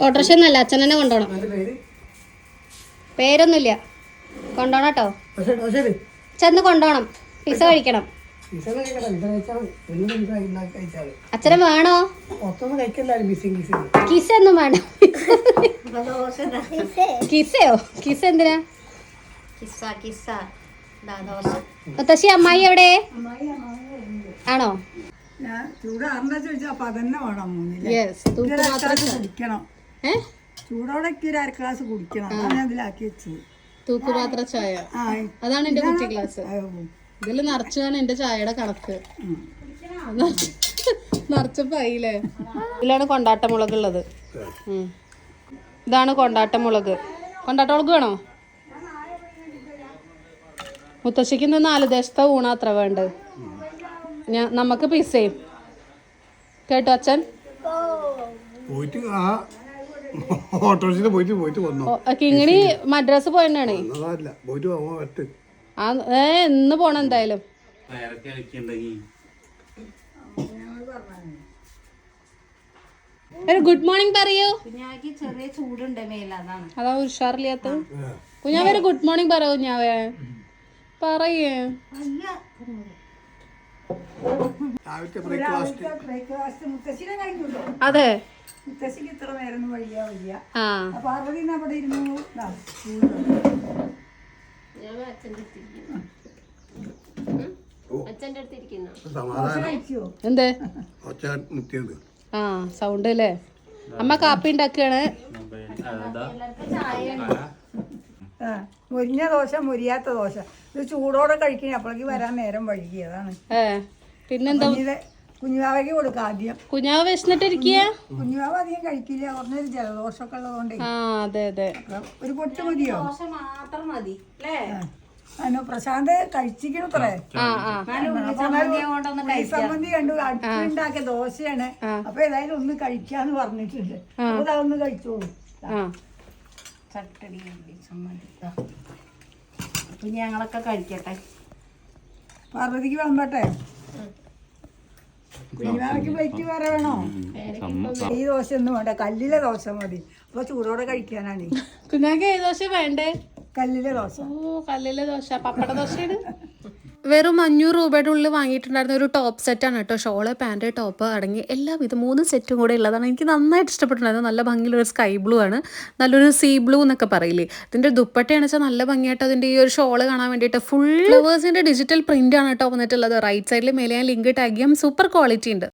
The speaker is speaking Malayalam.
ഓട്ടോറിക്ഷ ഒന്നല്ല, അച്ഛൻ തന്നെ കൊണ്ടുപോകണം. പേരൊന്നുമില്ല, കൊണ്ടുപോകണം കേട്ടോ. ചെന്ന് കൊണ്ടുപോകണം, പിസ കഴിക്കണം. അച്ഛനെ വേണോ? കിസൊന്നും വേണ്ട. കിസയോ? കിസ എന്തിനാ? മുത്തശ്ശി അമ്മായി എവിടെ? ആണോ? തൂക്കുപാത്ര ചായ, അതാണ് എന്റെ കുട്ടി ഗ്ലാസ്. ഇതില് നിറച്ചാണ് എന്റെ ചായയുടെ കണക്ക്. നിറച്ചപ്പായില്ലേ? ഇതിലാണ് കൊണ്ടാട്ടമുളക് ഉള്ളത്. ഇതാണ് കൊണ്ടാട്ടമുളക്. കൊണ്ടാട്ടമുളക് വേണോ? മുത്തശ്ശിക്ക് ഇന്ന് 4 ദേശത്തെ ഊണ അത്ര വേണ്ട. നമുക്ക് പിസയും കേട്ടോ അച്ഛൻ. കിങ്ങിണി മദ്രാസ് പോയതാണ്. ഇന്ന് പോണ എന്തായാലും. ഒരു ഗുഡ് മോർണിംഗ് പറയൂ. ചെറിയ ചൂടുണ്ട് മേല, അതാ ഉഷാറില്ലാത്ത. കുഞ്ഞാവേ ഒരു ഗുഡ് മോർണിംഗ് പറയൂ. കുഞ്ഞാവേ പറയേ. അതെ, എന്തേ ആ സൗണ്ട് അല്ലേ? അമ്മ കാപ്പി ഉണ്ടാക്കാണ്. മുരിഞ്ഞ ദോശ, മുരിയാത്ത ദോശ. ഇത് ചൂടോടെ കഴിക്കണേ, അപ്പോഴേക്ക് വരാൻ നേരം വൈകിയതാണ്. പിന്നെന്താ? കുഞ്ഞുവാവയ്ക്ക് കൊടുക്കാം ആദ്യം. കുഞ്ഞാവ വിശന്നിട്ടിരിക്കുക. കുഞ്ഞുവാവ അധികം കഴിക്കില്ല, കുറഞ്ഞൊരു ജലദോഷമൊക്കെ ഉള്ളതുകൊണ്ട്. അതെ അതെ, ഒരു പൊട്ട് മതിയോ? മാത്രം മതി അല്ലേ? പ്രശാന്ത് കഴിച്ചിക്കണത്രേ. സംബന്ധി കണ്ടു അടുപ്പുണ്ടാക്കിയ ദോശയാണ്. അപ്പൊ ഏതായാലും ഒന്ന് കഴിക്കാന്ന് പറഞ്ഞിട്ടുണ്ട്. അപ്പൊ അതൊന്ന് കഴിച്ചോളൂ. ചട്ടടി സമ്മതി. അപ്പൊ ഞങ്ങളൊക്കെ കഴിക്കട്ടെ. പാർവതിക്ക് വന്നോട്ടെ. കുഞ്ഞുവാവയ്ക്ക് പ്ലേറ്റ് വേറെ വേണോ? ഈ ദോശ ഒന്നും വേണ്ട, കല്ലിലെ ദോശ മതി. അപ്പൊ ചൂടോടെ കഴിക്കാനാണ്. കുഞ്ഞാക്ക് ഏത് ദോശ വേണ്ടേ? കല്ലിലെ ദോശ. ഓ, കല്ലിലെ ദോശ, പപ്പട ദോശയാണ്. വെറും 500 രൂപയുടെ ഉള്ളിൽ വാങ്ങിയിട്ടുണ്ടായിരുന്ന ഒരു ടോപ്പ് സെറ്റാണ് കേട്ടോ. ഷോള്, പാൻറ്, ടോപ്പ് അടങ്ങി എല്ലാവിധ 3 സെറ്റും കൂടെ ഉള്ളതാണ്. എനിക്ക് നന്നായിട്ട് ഇഷ്ടപ്പെട്ടിട്ടുണ്ടായിരുന്നു. നല്ല ഭംഗിയുള്ളൊരു സ്കൈ ബ്ലൂ ആണ്, നല്ലൊരു സീ ബ്ലൂ എന്നൊക്കെ പറയില്ലേ. ഇതിൻ്റെ ദുപ്പട്ടയാണ് വെച്ചാൽ നല്ല ഭംഗിയായിട്ട് അതിൻ്റെ ഈ ഒരു ഷോള് കാണാൻ വേണ്ടിയിട്ട് ഫുൾ ഫ്ലവേഴ്സിൻ്റെ ഡിജിറ്റൽ പ്രിൻ്റ് ആണ് കേട്ടോ വന്നിട്ടുള്ളത്. റൈറ്റ് സൈഡിൽ മേലെ ഞാൻ ലിങ്ക് ടാഗ് ചെയ്യാം. സൂപ്പർ ക്വാളിറ്റി ഉണ്ട്.